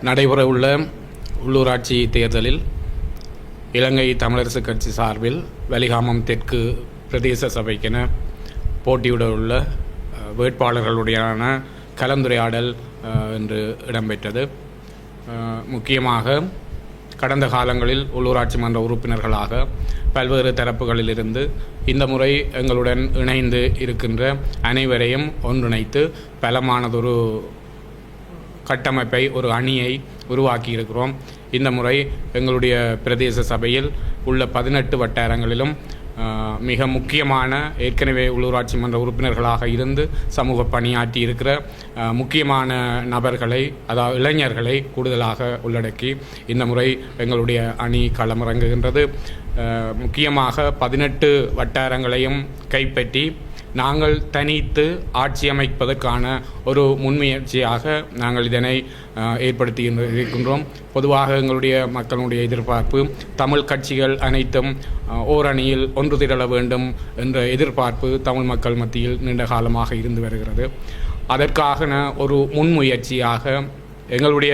நடைபெறவுள்ள உள்ளூராட்சி தேர்தலில் இலங்கை தமிழரசுக் கட்சி சார்பில் வலிகாமம் தெற்கு பிரதேச சபைக்கென போட்டியிட உள்ள வேட்பாளர்களுடையான கலந்துரையாடல் இன்று இடம்பெற்றது. முக்கியமாக கடந்த காலங்களில் உள்ளூராட்சி மன்ற உறுப்பினர்களாக பல்வேறு தரப்புகளிலிருந்து இந்த முறை எங்களுடன் இணைந்து இருக்கின்ற அனைவரையும் ஒன்றிணைத்து பலமானதொரு கட்டமைப்பை, ஒரு அணியை உருவாக்கி இருக்கிறோம். இந்த முறை எங்களுடைய பிரதேச சபையில் உள்ள 18 வட்டாரங்களிலும் மிக முக்கியமான, ஏற்கனவே உள்ளூராட்சி மன்ற உறுப்பினர்களாக இருந்து சமூக பணியாற்றி இருக்கிற முக்கியமான நபர்களை, அதாவது இளைஞர்களை கூடுதலாக உள்ளடக்கி இந்த முறை எங்களுடைய அணி களமிறங்குகின்றது. முக்கியமாக 18 வட்டாரங்களையும் கைப்பற்றி நாங்கள் தனித்து ஆட்சி அமைப்பதற்கான ஒரு முன்முயற்சியாக நாங்கள் இதனை ஏற்படுத்தி இருக்கின்றோம். பொதுவாக எங்களுடைய மக்களுடைய எதிர்பார்ப்பு தமிழ் கட்சிகள் அனைத்தும் ஓரணியில் ஒன்று திரள வேண்டும் என்ற எதிர்பார்ப்பு தமிழ் மக்கள் மத்தியில் நீண்ட காலமாக இருந்து வருகிறது. அதற்கான ஒரு முன்முயற்சியாக எங்களுடைய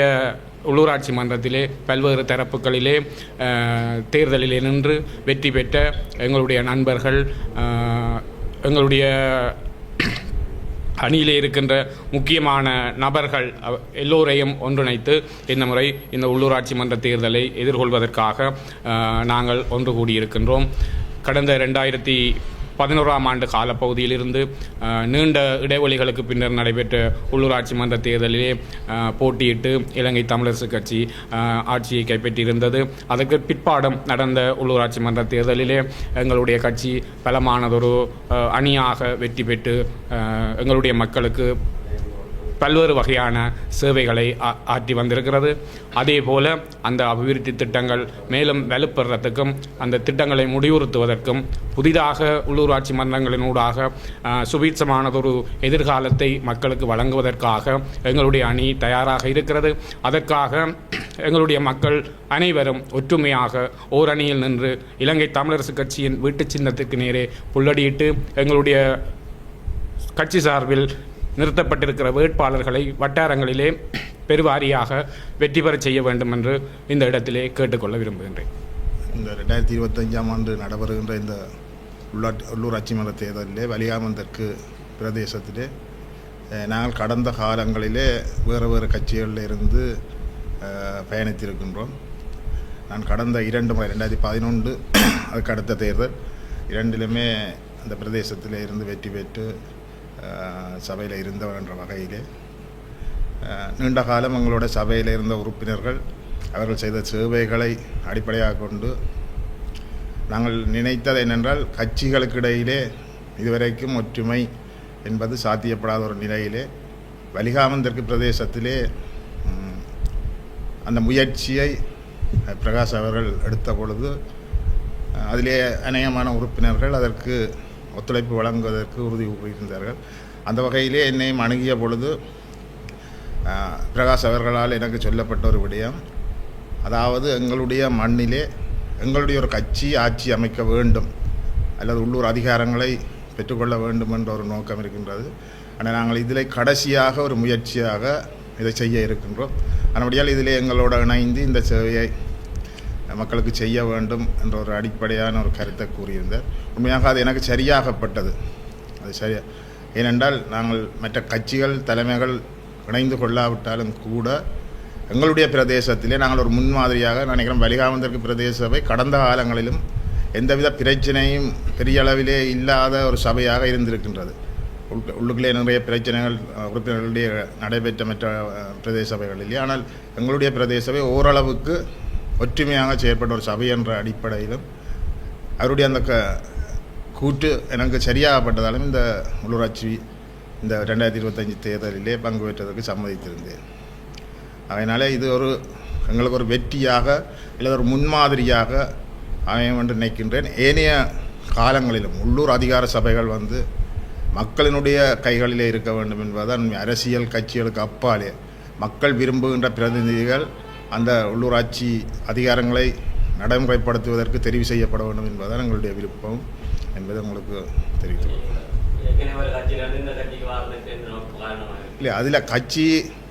உள்ளூராட்சி மன்றத்திலே பல்வேறு தரப்புகளிலே தேர்தலிலே நின்று வெற்றி பெற்ற எங்களுடைய நண்பர்கள், எங்களுடைய அணியிலே இருக்கின்ற முக்கியமான நபர்கள் எல்லோரையும் ஒன்றிணைத்து இந்த முறை இந்த உள்ளூராட்சி மன்ற தேர்தலை எதிர்கொள்வதற்காக நாங்கள் ஒன்று கூடியிருக்கின்றோம். கடந்த 2011ஆம் ஆண்டு காலப்பகுதியிலிருந்து நீண்ட இடைவெளிகளுக்கு பின்னர் நடைபெற்ற உள்ளூராட்சி மன்ற தேர்தலிலே போட்டியிட்டு இலங்கை தமிழரசுக் கட்சி ஆட்சியை கைப்பற்றியிருந்தது. அதற்கு பிற்பாடம் நடந்த உள்ளூராட்சி மன்ற தேர்தலிலே எங்களுடைய கட்சி பலமானதொரு அணியாக வெற்றி பெற்று எங்களுடைய மக்களுக்கு பல்வேறு வகையான சேவைகளை ஆற்றி வந்திருக்கிறது. அதே போல அந்த அபிவிருத்தி திட்டங்கள் மேலும் வலுப்பெறத்துக்கும், அந்த திட்டங்களை முடிவுறுத்துவதற்கும், புதிதாக உள்ளூராட்சி மன்றங்களினூடாக சுபீட்சமானதொரு எதிர்காலத்தை மக்களுக்கு வழங்குவதற்காக எங்களுடைய அணி தயாராக இருக்கிறது. அதற்காக எங்களுடைய மக்கள் அனைவரும் ஒற்றுமையாக ஓரணியில் நின்று இலங்கை தமிழரசுக் கட்சியின் வீட்டு சின்னத்துக்கு நேரே புல்லடியிட்டு எங்களுடைய கட்சி சார்பில் நிறுத்தப்பட்டிருக்கிற வேட்பாளர்களை வட்டாரங்களிலே பெருவாரியாக வெற்றி பெற செய்ய வேண்டும் என்று இந்த இடத்திலே கேட்டுக்கொள்ள விரும்புகின்றேன். இந்த 2025ஆம் ஆண்டு நடைபெறுகின்ற இந்த உள்ளூராட்சி மன்ற தேர்தலிலே வலிகாமம் தெற்கு பிரதேசத்திலே நாங்கள் கடந்த காலங்களிலே வேறு கட்சிகளில் இருந்து பயணித்திருக்கின்றோம். நான் கடந்த 2 முறை 2011 அதுக்கு அடுத்த தேர்தல் இரண்டிலுமே அந்த பிரதேசத்தில் இருந்து வெற்றி பெற்று சபையில் இருந்தவர் என்ற வகையிலே நீண்ட காலம் எங்களோட சபையில் இருந்த உறுப்பினர்கள் அவர்கள் செய்த சேவைகளை அடிப்படையாக கொண்டு நாங்கள் நினைத்தது என்னென்றால், கட்சிகளுக்கு இடையிலே இதுவரைக்கும் ஒற்றுமை என்பது சாத்தியப்படாத ஒரு நிலையிலே வலிகாமம் தெற்கு பிரதேசத்திலே அந்த முயற்சியை பிரகாஷ் அவர்கள் எடுத்த பொழுது அதிலே அநேகமான உறுப்பினர்கள் அதற்கு ஒத்துழைப்பு வழங்குவதற்கு உறுதி கூறியிருந்தார்கள். அந்த வகையிலே என்னையும் அணுகிய பொழுது பிரகாஷ் அவர்களால் எனக்கு சொல்லப்பட்ட ஒரு விடயம், அதாவது எங்களுடைய மண்ணிலே எங்களுடைய ஒரு கட்சி ஆட்சி அமைக்க வேண்டும் அல்லது உள்ளூர் அதிகாரங்களை பெற்றுக்கொள்ள வேண்டும் என்ற ஒரு நோக்கம் இருக்கின்றது. ஆனால் நாங்கள் இதில் கடைசியாக ஒரு முயற்சியாக இதை செய்ய இருக்கின்றோம். அதன்படியால் இதிலே எங்களோட இணைந்து இந்த சேவையை மக்களுக்கு செய்ய வேண்டும் என்ற ஒரு அடிப்படையான ஒரு கருத்தை கூறியிருந்தார். உண்மையாக அது எனக்கு சரியாகப்பட்டது. அது சரியா, ஏனென்றால் நாங்கள் மற்ற கட்சிகள் தலைமைகள் இணைந்து கொள்ளாவிட்டாலும் கூட எங்களுடைய பிரதேசத்திலே நாங்கள் ஒரு முன்மாதிரியாக நினைக்கிறோம். வலிகாமம் தெற்கு பிரதேச சபை கடந்த காலங்களிலும் எந்தவித பிரச்சனையும் பெரிய அளவிலே இல்லாத ஒரு சபையாக இருந்திருக்கின்றது. உள்ளுக்குள்ளே நிறைய பிரச்சனைகள் உறுப்பினர்களுடைய நடைபெற்ற மற்ற பிரதேச சபைகளிலே, ஆனால் எங்களுடைய பிரதேச சபை ஓரளவுக்கு ஒற்றுமையாக செயற்பட்ட ஒரு சபை என்ற அடிப்படையிலும் அவருடைய அந்த கூற்று எனக்கு சரியாகப்பட்டதாலும் இந்த உள்ளூராட்சி இந்த 2025 தேர்தலிலே பங்கு பெற்றதற்கு சம்மதித்திருந்தேன். அதனால் இது எங்களுக்கு ஒரு வெற்றியாக இல்லை ஒரு முன்மாதிரியாக அமையும் என்று நினைக்கின்றேன். ஏனைய காலங்களிலும் உள்ளூர் அதிகார சபைகள் மக்களினுடைய கைகளிலே இருக்க வேண்டும் என்பதுதான். அரசியல் கட்சிகளுக்கு அப்பாலே மக்கள் விரும்புகின்ற பிரதிநிதிகள் அந்த உள்ளூராட்சி அதிகாரங்களை நடைமுறைப்படுத்துவதற்கு தெரிவு செய்யப்பட வேண்டும் என்பதுதான் எங்களுடைய விருப்பம் என்பதை உங்களுக்கு தெரிவித்துள்ளோம். இல்லை, அதில் கட்சி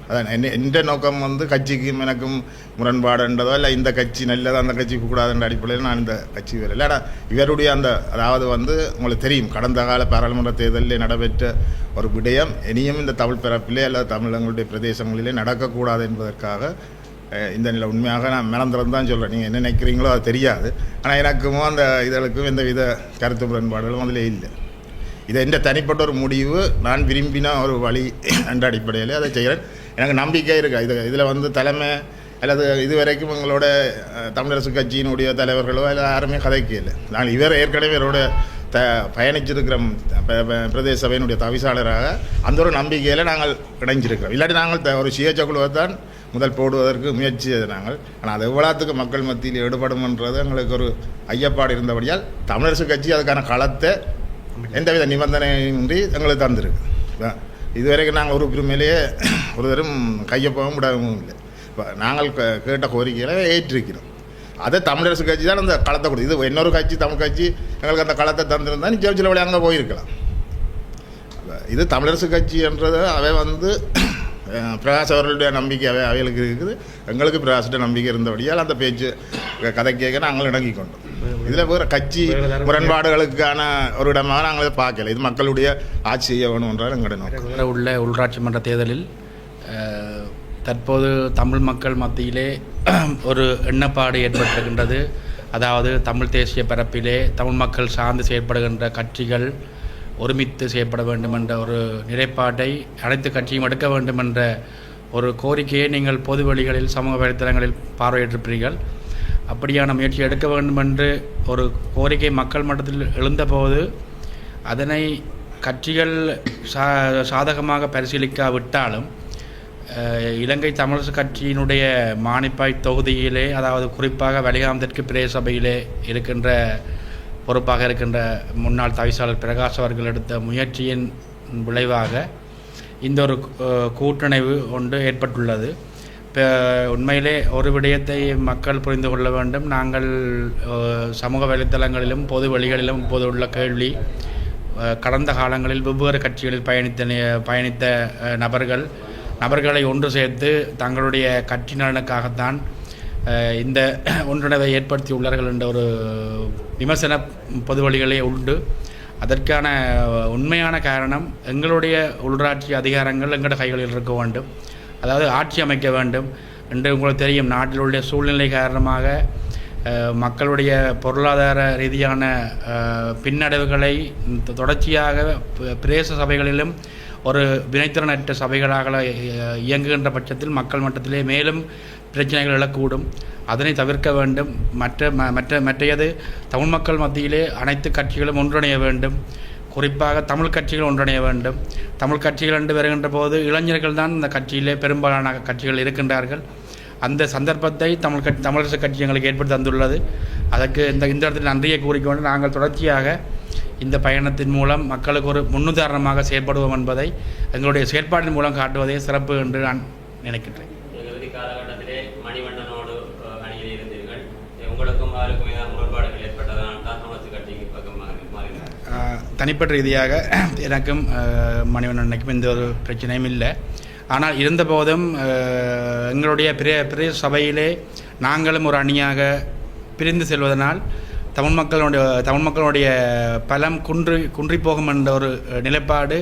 அதான் எந்த நோக்கம் வந்து கட்சிக்கும் எனக்கும் முரண்பாடுன்றதோ இல்லை இந்த கட்சி நல்லது அந்த கட்சி கூடாதுன்ற அடிப்படையில் நான் இந்த கட்சி வரல. இல்லைடா இவருடைய அந்த அதாவது வந்து உங்களுக்கு தெரியும் கடந்த கால பாராளுமன்ற தேர்தலில் நடைபெற்ற ஒரு விடயம் இனியும் இந்த தமிழ் பிறப்பிலே அல்லது தமிழங்களுடைய பிரதேசங்களிலே நடக்கக்கூடாது என்பதற்காக இந்த நிலை உண்மையாக நான் மனந்திறந்து தான் சொல்கிறேன். நீங்கள் என்ன நினைக்கிறீங்களோ அது தெரியாது. ஆனால் எனக்கும் அந்த இதழுக்கும் எந்த வித கருத்து முரண்பாடுகளும் அதில் இல்லை. இதை எந்த தனிப்பட்ட ஒரு முடிவு நான் விரும்பின ஒரு வழி என்ற அடிப்படையில் அதை செய்கிறேன். எனக்கு நம்பிக்கை இருக்குது. இதில் வந்து தலைமை அல்லது இதுவரைக்கும் எங்களோட தமிழரசு கட்சியினுடைய தலைவர்களோ இல்லை யாருமே கதைக்கல. நான் ஏற்கனவே இவரோட பயணிச்சிருக்கிற பிரதேச சபையினுடைய தவிசாளராக அந்த ஒரு நம்பிக்கையில் நாங்கள் இணைஞ்சிருக்கிறோம். இல்லாட்டி நாங்கள் ஒரு சுயேட்சை குழுவை தான் முதல் போடுவதற்கு முயற்சி செய்த நாங்கள். ஆனால் அது எவ்வளோத்துக்கு மக்கள் மத்தியில் ஈடுபடும்ன்றது எங்களுக்கு ஒரு ஐயப்பாடு இருந்தபடியால் தமிழரசு கட்சி அதுக்கான களத்தை எந்தவித நிபந்தனையின்றி எங்களுக்கு தந்திருக்கு. இதுவரைக்கும் நாங்கள் ஒரு உரிமையிலேயே ஒரு தரும் கையொப்பவும் விடவும் இல்லை. இப்போ நாங்கள் கேட்ட கோரிக்கைகளை ஏற்றிருக்கிறோம். அதை தமிழரசு கட்சி தான் அந்த களத்தை கொடுத்து, இது இன்னொரு கட்சி தமிழ் கட்சி எங்களுக்கு அந்த களத்தை தந்திருந்தால் நிச்சயம் சில வழி அங்கே போயிருக்கலாம். இது தமிழரசு கட்சின்றது அவை வந்து பிரகாஷ் அவர்களுடைய நம்பிக்கை அவைகளுக்கு இருக்குது. எங்களுக்கு பிரகாஷ்ட நம்பிக்கை இருந்தபடியால் அந்த பேச்சு கதை கேட்க நாங்கள் இணங்கி கொண்டோம். இதில் வேறு கட்சி முரண்பாடுகளுக்கான ஒரு இடமாக நாங்கள் பார்க்கல. இது மக்களுடைய ஆட்சி செய்ய வேணும் என்றால் எங்களுடைய நோக்கம். உள்ள உள்ளாட்சி மன்ற தேர்தலில் தற்போது தமிழ் மக்கள் மத்தியிலே ஒரு எண்ணப்பாடு ஏற்பட்டிருக்கின்றது. அதாவது தமிழ் தேசிய பரப்பிலே தமிழ் மக்கள் சார்ந்து செயற்படுகின்ற கட்சிகள் ஒருமித்து செயற்பட வேண்டும் என்ற ஒரு நிலைப்பாட்டை அனைத்து கட்சியும் எடுக்க வேண்டும் என்ற ஒரு கோரிக்கையை நீங்கள் பொது வழிகளில் சமூக வலைத்தளங்களில் பார்வையிட்டிருப்பீர்கள். அப்படியான முயற்சி எடுக்க வேண்டும் என்று ஒரு கோரிக்கை மக்கள் மட்டத்தில் எழுந்தபோது அதனை கட்சிகள் சாதகமாக பரிசீலிக்காவிட்டாலும் இலங்கை தமிழரசு கட்சியினுடைய மானிப்பாய் தொகுதியிலே, அதாவது குறிப்பாக வலிகாமம் தெற்கு பிரதேச சபையிலே இருக்கின்ற பொறுப்பாக இருக்கின்ற முன்னாள் தவிசாளர் பிரகாஷ் அவர்கள் எடுத்த முயற்சியின் விளைவாக இந்த ஒரு கூட்டணைவு ஒன்று ஏற்பட்டுள்ளது. உண்மையிலே ஒரு விடயத்தை மக்கள் புரிந்து கொள்ள வேண்டும். நாங்கள் சமூக வலைத்தளங்களிலும் பொது வழிகளிலும் இப்போது உள்ள கேள்வி, கடந்த காலங்களில் வெவ்வேறு கட்சிகளில் பயணித்த நபர்களை ஒன்று சேர்த்து தங்களுடைய கட்சி நலனுக்காகத்தான் இந்த ஒன்றிணைவை ஏற்படுத்தியுள்ளார்கள் என்ற ஒரு விமர்சன பொது வழிகளே உண்டு. அதற்கான உண்மையான காரணம் எங்களுடைய உள்ளாட்சி அதிகாரங்கள் எங்களுடைய கைகளில் இருக்க வேண்டும், அதாவது ஆட்சி அமைக்க வேண்டும் என்று உங்களுக்கு தெரியும். நாட்டில் உள்ள சூழ்நிலை காரணமாக மக்களுடைய பொருளாதார ரீதியான பின்னடைவுகளை தொடர்ச்சியாக பிரதேச சபைகளிலும் ஒரு வினைத்திறனற்ற சபைகளாக இயங்குகின்ற பட்சத்தில் மக்கள் மட்டத்திலே மேலும் பிரச்சனைகள் எழக்கூடும். அதனை தவிர்க்க வேண்டும். மற்றையது தமிழ் மக்கள் மத்தியிலே அனைத்து கட்சிகளும் ஒன்றிணைய வேண்டும். குறிப்பாக தமிழ் கட்சிகள் ஒன்றிணைய வேண்டும். தமிழ் கட்சிகள் என்று வருகின்ற போது இளைஞர்கள் தான் இந்த கட்சியிலே பெரும்பாலான கட்சிகள் இருக்கின்றார்கள். அந்த சந்தர்ப்பத்தை தமிழரசு கட்சி எங்களுக்கு ஏற்படுத்தி தந்துள்ளது. அதற்கு இந்த இடத்தில் நன்றியை கூறிக்கொண்டு நாங்கள் தொடர்ச்சியாக இந்த பயணத்தின் மூலம் மக்களுக்கு ஒரு முன்னுதாரணமாக செயல்படுவோம் என்பதை எங்களுடைய செயற்பாட்டின் மூலம் காட்டுவதே சிறப்பு என்று நான் நினைக்கின்றேன். இறுதி காலகட்டத்திலே மணிவண்ணனோடு அணியில் இருந்தீர்கள். உங்களுக்கும் அவருக்கும் ஏதாவது முரண்பாடுகள் ஏற்பட்டதால் தான் தமிழரசு கட்சிக்கு பக்கம் மாறினார். தனிப்பட்ட ரீதியாக எனக்கும் மணிவண்ணனுக்கும் எந்த ஒரு பிரச்சனையும் இல்லை. ஆனால் இருந்தபோதும் எங்களுடைய பிரதேச சபையிலே நாங்களும் ஒரு அணியாக பிரிந்து செல்வதனால் தமிழ் மக்களுடைய பலம் குன்றி போகும் என்ற ஒரு நிலைப்பாடு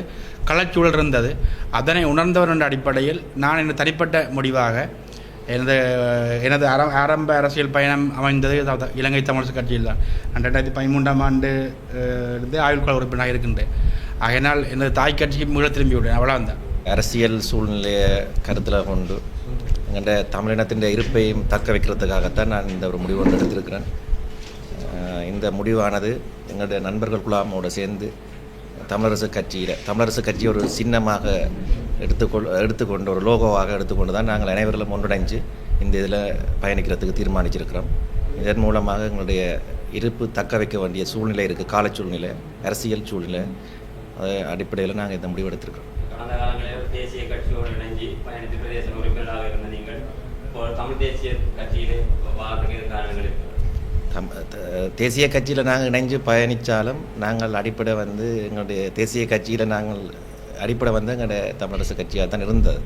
களச்சூழல் இருந்தது. அதனை உணர்ந்தவர் என்ற அடிப்படையில் நான் எனது தனிப்பட்ட முடிவாக எனது ஆரம்ப அரசியல் பயணம் அமைந்தது இலங்கை தமிழரசு கட்சியில் தான். நான் 2013ஆம் ஆண்டு இருந்து ஆயுள்கால உறுப்பினராக இருக்கின்றேன். ஆகையினால் எனது தாய் கட்சிக்கு மீள திரும்பி விடுவேன். அவ்வளோதான். அரசியல் சூழ்நிலையை கருத்தில் கொண்டு எங்கள்ட தமிழினத்தின் இருப்பையும் தக்க வைக்கிறதுக்காகத்தான் நான் இந்த ஒரு முடிவு ஒன்று எடுத்திருக்கிறேன். இந்த முடிவானது எங்களுடைய நண்பர்கள் குழாமோடு சேர்ந்து தமிழரசு கட்சி ஒரு சின்னமாக எடுத்துக்கொண்டு ஒரு லோகோவாக எடுத்துக்கொண்டு தான் நாங்கள் அனைவரும் ஒன்றிணைஞ்சு இந்த இதில் பயணிக்கிறதுக்கு தீர்மானிச்சிருக்கிறோம். இதன் மூலமாக எங்களுடைய இருப்பு தக்க வைக்க வேண்டிய சூழ்நிலை இருக்குது, கால சூழ்நிலை, அரசியல் சூழ்நிலை. அடிப்படையில் நாங்கள் இந்த முடிவு எடுத்திருக்கிறோம். கடந்த காலங்களில் தேசிய கட்சியோடு இணைஞ்சு பயணித்து பிரதேச உறுப்பினராக இருந்த நீங்கள் தமிழ் தேசிய கட்சியிலே வாழ்றதுக்கு காரணங்கள் இருக்கு. தேசிய கட்சியில் நாங்கள் இணைஞ்சு பயணித்தாலும் நாங்கள் எங்களுடைய தேசிய கட்சியில் நாங்கள் எங்களுடைய தமிழரசு கட்சியாக தான் இருந்தது.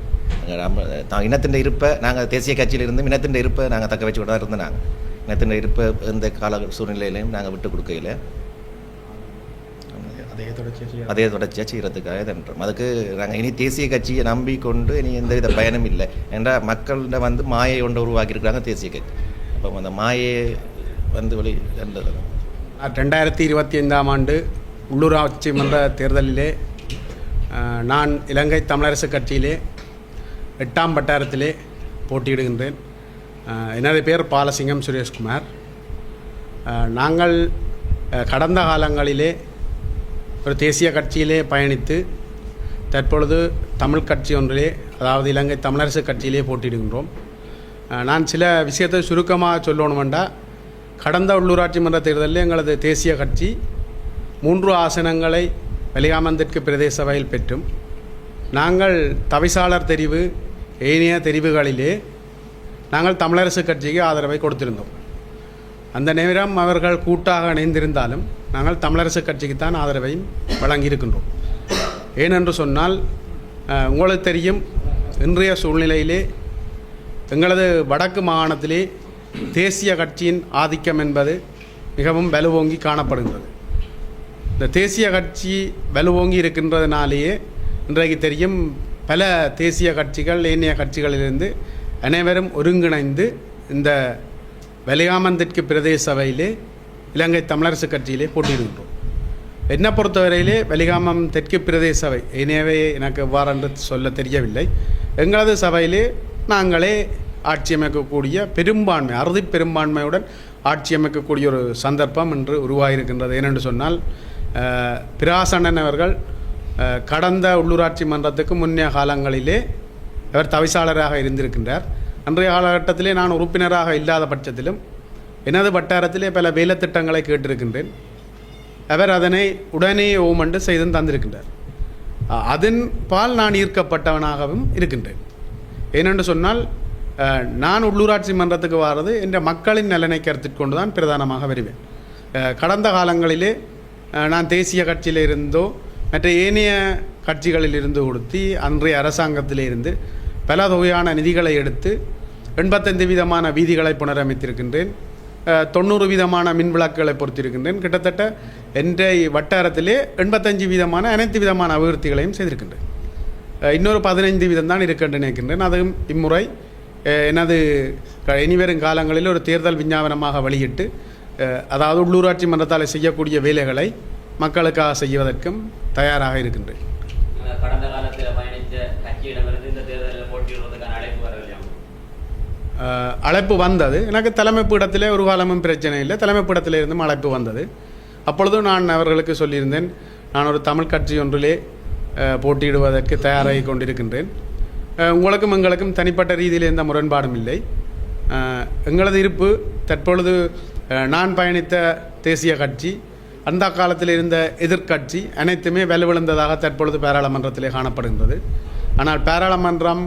இனத்தின் இருப்பை நாங்கள் தேசிய கட்சியிலிருந்து இனத்தின் இருப்பை நாங்கள் தக்க வச்சு தான் இருந்தோம். நாங்கள் இனத்தின் இருப்பை எந்த கால சூழ்நிலையிலையும் நாங்கள் விட்டு கொடுக்கையில் அதே தொடர்ச்சியாக செய்கிறதுக்காக தன்றோம். அதுக்கு நாங்கள் இனி தேசிய கட்சியை நம்பிக்கொண்டு இனி எந்தவித பயனும் இல்லை என்றால் மக்கள்கிட்ட வந்து மாயை ஒன்று உருவாக்கியிருக்கிறாங்க தேசிய கட்சி. அப்போ அந்த மாயை வந்து வெளி 2025ஆம் ஆண்டு உள்ளூராட்சி மன்ற தேர்தலிலே நான் இலங்கை தமிழரசு கட்சியிலே 8ஆம் வட்டாரத்திலே போட்டியிடுகின்றேன். எனது பேர் பாலசிங்கம் சுரேஷ்குமார். நாங்கள் கடந்த காலங்களிலே ஒரு தேசிய கட்சியிலே பயணித்து தற்பொழுது தமிழ் கட்சி ஒன்றிலே, அதாவது இலங்கை தமிழரசு கட்சியிலே போட்டியிடுகின்றோம். நான் சில விஷயத்தை சுருக்கமாக சொல்லணுமெண்டா, கடந்த உள்ளூராட்சி மன்ற தேர்தலில் எங்களது தேசிய கட்சி 3 ஆசனங்களை வெளியாமன் தெற்கு பிரதேச சபையில் பெற்றும் நாங்கள் தவிசாளர் தெரிவு ஏனைய தெரிவுகளிலே நாங்கள் தமிழரசு கட்சிக்கு ஆதரவை கொடுத்திருந்தோம். அந்த நேரம் அவர்கள் கூட்டாக இணைந்திருந்தாலும் நாங்கள் தமிழரசு கட்சிக்குத்தான் ஆதரவையும் வழங்கியிருக்கின்றோம். ஏனென்று சொன்னால் உங்களுக்கு தெரியும், இன்றைய சூழ்நிலையிலே எங்களது வடக்கு மாகாணத்திலே தேசிய கட்சியின் ஆதிக்கம் என்பது மிகவும் வலுவோங்கி காணப்படுகின்றது. இந்த தேசிய கட்சி வலுவோங்கி இருக்கின்றதுனாலேயே இன்றைக்கு தெரியும், பல தேசிய கட்சிகள் ஏனைய கட்சிகளிலிருந்து அனைவரும் ஒருங்கிணைந்து இந்த வெளியாமன் தெற்கு பிரதேச சபையிலே இலங்கை தமிழரசு கட்சியிலே போட்டியிடுகின்றோம். என்னை பொறுத்தவரையிலே வெளிகாமம் தெற்கு பிரதேச சபை எனவே எனக்கு எவ்வாறென்று சொல்ல தெரியவில்லை. எங்களது சபையிலே நாங்களே ஆட்சி அமைக்கக்கூடிய பெரும்பான்மை, அறுதி பெரும்பான்மையுடன் ஆட்சி அமைக்கக்கூடிய ஒரு சந்தர்ப்பம் இன்று உருவாகியிருக்கின்றது. ஏனென்று சொன்னால் பிராசண்ணன் அவர்கள் கடந்த உள்ளூராட்சி மன்றத்துக்கு முன்னைய காலங்களிலே அவர் தவிசாளராக இருந்திருக்கின்றார். அன்றைய காலகட்டத்திலே நான் உறுப்பினராக இல்லாத பட்சத்திலும் எனது வட்டாரத்திலே பல வேலைத்திட்டங்களை கேட்டிருக்கின்றேன். அவர் அதனை உடனே ஓமண்டு செய்து தந்திருக்கின்றார். அதன் பால் நான் ஈர்க்கப்பட்டவனாகவும் இருக்கின்றேன். ஏனென்று சொன்னால் நான் உள்ளூராட்சி மன்றத்துக்கு வாரது என்ற மக்களின் நலனை கருத்தில் கொண்டு தான் பிரதானமாக வருவேன். கடந்த காலங்களிலே நான் தேசிய கட்சியில் இருந்தோ மற்ற ஏனைய கட்சிகளில் இருந்து கொடுத்து அன்றைய அரசாங்கத்திலே இருந்து பல தொகையான நிதிகளை எடுத்து 85 வீதமான வீதிகளை புனரமைத்திருக்கின்றேன். 90 வீதமான மின் விளக்குகளை பொறுத்திருக்கின்றேன். கிட்டத்தட்ட என்ற வட்டாரத்திலே 85 வீதமான அனைத்து விதமான அபிவிருத்திகளையும் செய்திருக்கின்றேன். இன்னொரு 15 வீதம் தான் இருக்கின்ற நினைக்கின்றேன். அதுவும் இம்முறை எனது இனிவரும் காலங்களில் ஒரு தேர்தல் விஞ்ஞாபனமாக வெளியிட்டு, அதாவது உள்ளூராட்சி மன்றத்தால் செய்யக்கூடிய வேலைகளை மக்களுக்காக செய்வதற்கும் தயாராக இருக்கின்றேன். கடந்த காலத்தில் பயணித்த கட்சியிடமிருந்து இந்த தேர்தலில் போட்டியிடுவதற்கான அழைப்பு வரவில்லை? அழைப்பு வந்தது. எனக்கு தலைமை பீடத்திலே ஒரு காலமும் பிரச்சனை இல்லை. தலைமை பீடத்திலே இருந்தும் அழைப்பு வந்தது. அப்பொழுதும் நான் அவர்களுக்கு சொல்லியிருந்தேன், நான் ஒரு தமிழ் கட்சி ஒன்றிலே போட்டியிடுவதற்கு தயாராகி கொண்டிருக்கின்றேன். உங்களுக்கும் எங்களுக்கும் தனிப்பட்ட ரீதியில் எந்த முரண்பாடும் இல்லை. எங்களது இருப்பு தற்பொழுது நான் பயணித்த தேசிய கட்சி, அந்த காலத்தில் இருந்த எதிர்க்கட்சி அனைத்துமே வலுவிழந்ததாக தற்பொழுது பாராளுமன்றத்திலே காணப்படுகின்றது. ஆனால் பாராளுமன்றம்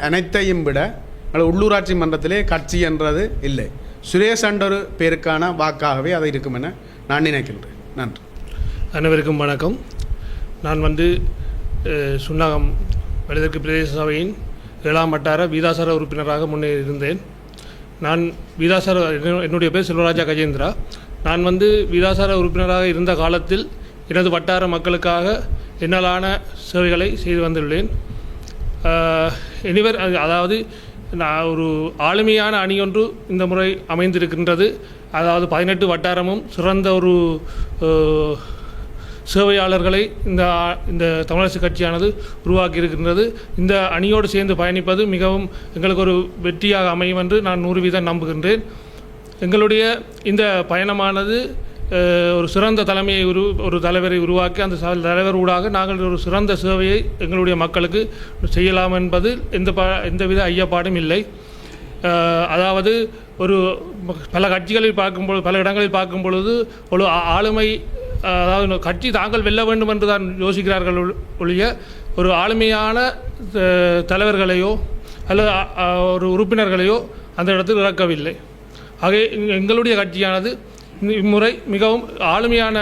அனைத்தையும் விட உள்ளூராட்சி மன்றத்திலே கட்சி என்றது இல்லை. சுரேஷ் என்ற பேருக்கான வாக்காகவே அது இருக்கும் என நான் நினைக்கின்றேன். நன்றி. அனைவருக்கும் வணக்கம். நான் சுன்னாகம் வடகிழக்கு பிரதேச சபையின் 7ஆம் வட்டார வீதாசார உறுப்பினராக முன்னே இருந்தேன். நான் என்னுடைய பேர் செல்வராஜா கஜேந்திரா. நான் வீதாசார உறுப்பினராக இருந்த காலத்தில் எனது வட்டார மக்களுக்காக என்னாலான சேவைகளை செய்து வந்துள்ளேன். அதாவது நான் ஒரு ஆளுமையான அணியொன்று இந்த முறை அமைந்திருக்கின்றது. அதாவது 18 வட்டாரமும் சிறந்த ஒரு சேவையாளர்களை இந்த தமிழரசு கட்சியானது உருவாக்கி இருக்கின்றது. இந்த அணியோடு சேர்ந்து பயணிப்பது மிகவும் எங்களுக்கு ஒரு வெற்றியாக அமையும் என்று நான் 100% நம்புகின்றேன். எங்களுடைய இந்த பயணமானது ஒரு சிறந்த ஒரு தலைவரை உருவாக்கி அந்த தலைவர் ஊடாக நாங்கள் ஒரு சிறந்த சேவையை எங்களுடைய மக்களுக்கு செய்யலாம் என்பது எந்தவித ஐயப்பாடும் இல்லை. அதாவது ஒரு பல கட்சிகளில் பார்க்கும்பொழுது, பல இடங்களில் பார்க்கும் பொழுது ஒரு ஆளுமை, அதாவது கட்சி தாங்கள் வெல்ல வேண்டும் என்று தான் யோசிக்கிறார்கள் ஒழிய ஒரு ஆளுமையான தலைவர்களையோ அல்லது ஒரு உறுப்பினர்களையோ அந்த இடத்தில் இறக்கவில்லை. ஆகவே எங்களுடைய கட்சியானது இம்முறை மிகவும் ஆளுமையான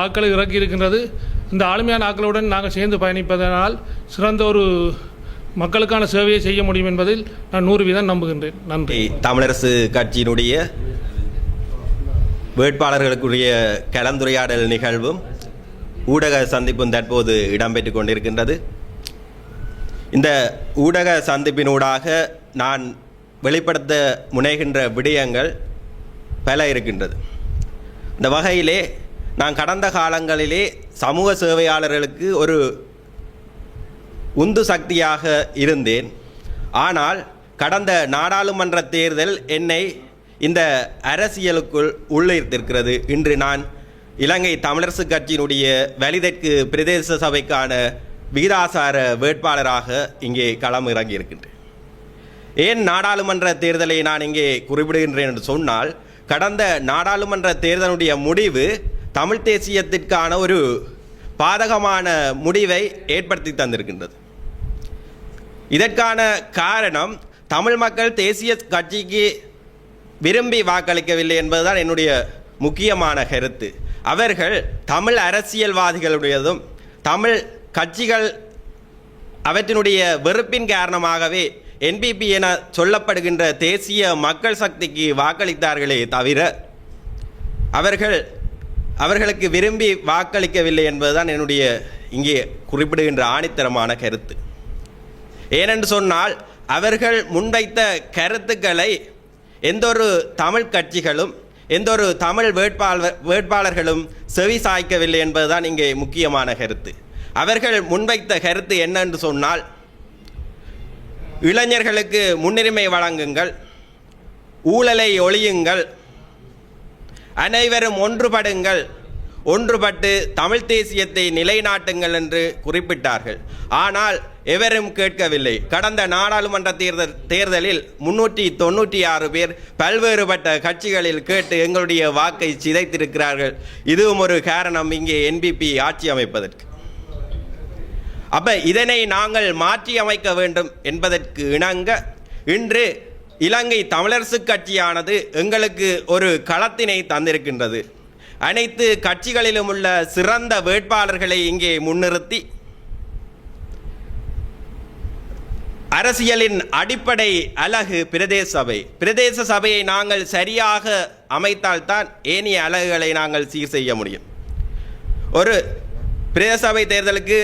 ஆட்களை இறக்கி இருக்கின்றது. இந்த ஆளுமையான ஆக்களுடன் நாங்கள் சேர்ந்து பயணிப்பதனால் சிறந்த ஒரு மக்களுக்கான சேவையை செய்ய முடியும் என்பதில் நான் 100% நம்புகின்றேன். நன்றி. தமிழரசு கட்சியினுடைய வேட்பாளர்களுக்குரிய கலந்துரையாடல் நிகழ்வும் ஊடக சந்திப்பும் தற்போது இடம்பெற்று கொண்டிருக்கின்றது. இந்த ஊடக சந்திப்பினூடாக நான் வெளிப்படுத்த முனைகின்ற விடயங்கள் பல இருக்கின்றது. இந்த வகையிலே நான் கடந்த காலங்களிலே சமூக சேவையாளர்களுக்கு ஒரு உந்து சக்தியாக இருந்தேன். ஆனால் கடந்த நாடாளுமன்ற தேர்தல் என்னை இந்த அரசியலுக்குள் உள்ளிருத்திருக்கிறது. இன்று நான் இலங்கை தமிழரசு கட்சியினுடைய வலிதற்கு பிரதேச சபைக்கான விகிதாசார வேட்பாளராக இங்கே களம் இறங்கியிருக்கின்றேன். ஏன் நாடாளுமன்ற தேர்தலை நான் இங்கே குறிப்பிடுகின்றேன் என்று சொன்னால், கடந்த நாடாளுமன்ற தேர்தலுடைய முடிவு தமிழ் தேசியத்திற்கான ஒரு பாதகமான முடிவை ஏற்படுத்தி தந்திருக்கின்றது. இதற்கான காரணம் தமிழ் மக்கள் தேசிய கட்சிக்கு விரும்பி வாக்களிக்கவில்லை என்பதுதான் என்னுடைய முக்கியமான கருத்து. அவர்கள் தமிழ் அரசியல்வாதிகளுடையதும் தமிழ் கட்சிகள் அவற்றினுடைய வெறுப்பின் காரணமாகவே என்பிபி என சொல்லப்படுகின்ற தேசிய மக்கள் சக்திக்கு வாக்களித்தார்களே தவிர அவர்களுக்கு விரும்பி வாக்களிக்கவில்லை என்பதுதான் என்னுடைய இங்கே குறிப்பிடுகின்ற ஆணித்தரமான கருத்து. ஏனென்று சொன்னால், அவர்கள் முன்வைத்த கருத்துக்களை எந்தொரு தமிழ் கட்சிகளும் எந்தொரு தமிழ் வேட்பாளர்களும் செவி சாய்க்கவில்லை என்பதுதான் இங்கே முக்கியமான கருத்து. அவர்கள் முன்வைத்த கருத்து என்னென்று சொன்னால், இளைஞர்களுக்கு முன்னுரிமை வழங்குங்கள், ஊழலை ஒழியுங்கள், அனைவரும் ஒன்றுபட்டு தமிழ் தேசியத்தை நிலைநாட்டுங்கள் என்று குறிப்பிட்டார்கள். ஆனால் எவரும் கேட்கவில்லை. கடந்த நாடாளுமன்ற தேர்தலில் 396 பேர் பல்வேறுபட்ட கட்சிகளில் கேட்டு எங்களுடைய வாக்கை சிதைத்திருக்கிறார்கள். இதுவும் ஒரு காரணம் இங்கே என்பிபி ஆட்சி அமைப்பதற்கு. இதனை நாங்கள் மாற்றி அமைக்க வேண்டும் என்பதற்கு இணங்க இன்று இலங்கை தமிழரசு கட்சியானது எங்களுக்கு ஒரு களத்தினை தந்திருக்கின்றது. அனைத்து கட்சிகளிலும் உள்ள சிறந்த வேட்பாளர்களை இங்கே முன்னிறுத்தி அரசியலின் அடிப்படை அலகு பிரதேச சபையை நாங்கள் சரியாக அமைத்தால்தான் ஏனைய அலகுகளை நாங்கள் சீர் செய்ய முடியும். ஒரு பிரதேச சபை தேர்தலுக்கு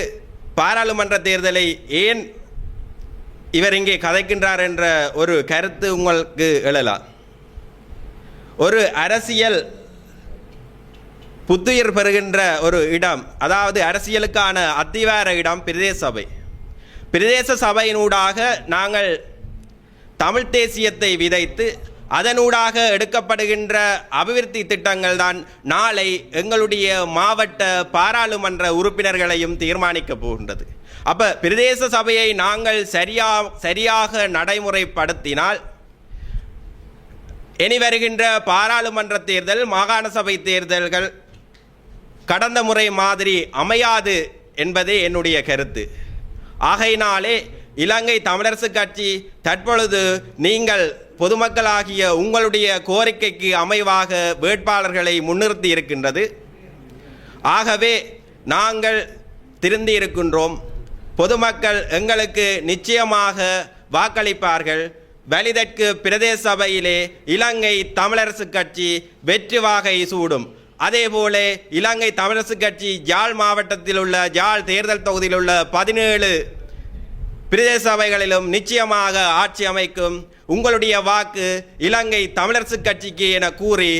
பாராளுமன்ற தேர்தலை ஏன் இவர் இங்கே கதைக்கின்றார் என்ற ஒரு கருத்து உங்களுக்கு எழலாம். ஒரு அரசியல் புத்துயிர் பெறுகின்ற ஒரு இடம், அதாவது அரசியலுக்கான அத்திவார இடம் பிரதேச சபையினூடாக நாங்கள் தமிழ் தேசியத்தை விதைத்து அதனூடாக எடுக்கப்படுகின்ற அபிவிருத்தி திட்டங்கள் தான் நாளை எங்களுடைய மாவட்ட பாராளுமன்ற உறுப்பினர்களையும் தீர்மானிக்கப் போகின்றது. பிரதேச சபையை நாங்கள் சரியாக நடைமுறைப்படுத்தினால் இனி வருகின்ற பாராளுமன்ற தேர்தல், மாகாண சபை தேர்தல்கள் கடந்த முறை மாதிரி அமையாது என்பதே என்னுடைய கருத்து. ஆகையினாலே இலங்கை தமிழரசு கட்சி தற்பொழுது நீங்கள் பொதுமக்களாகிய உங்களுடைய கோரிக்கைக்கு அமைவாக வேட்பாளர்களை முன்னிறுத்தி இருக்கின்றது. ஆகவே நாங்கள் திருந்தி இருக்கின்றோம். பொதுமக்கள் எங்களுக்கு நிச்சயமாக வாக்களிப்பார்கள். வலிதற்கு பிரதேச சபையிலே இலங்கை தமிழரசு கட்சி வெற்றி வாகை சூடும். அதேபோல இலங்கை தமிழரசு கட்சி யாழ் மாவட்டத்தில் உள்ள யாழ் தேர்தல் தொகுதியில் உள்ள 17 பிரதேச சபைகளிலும் நிச்சயமாக ஆட்சி அமைக்கும். உங்களுடைய வாக்கு இலங்கை தமிழரசு கட்சிக்கு என கூறி,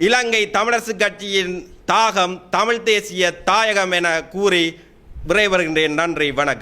இலங்கை தமிழரசு கட்சியின் தாகம் தமிழ் தேசிய தாயகம் என கூறி விரைவருகின்றேன். நன்றி, வணக்கம்.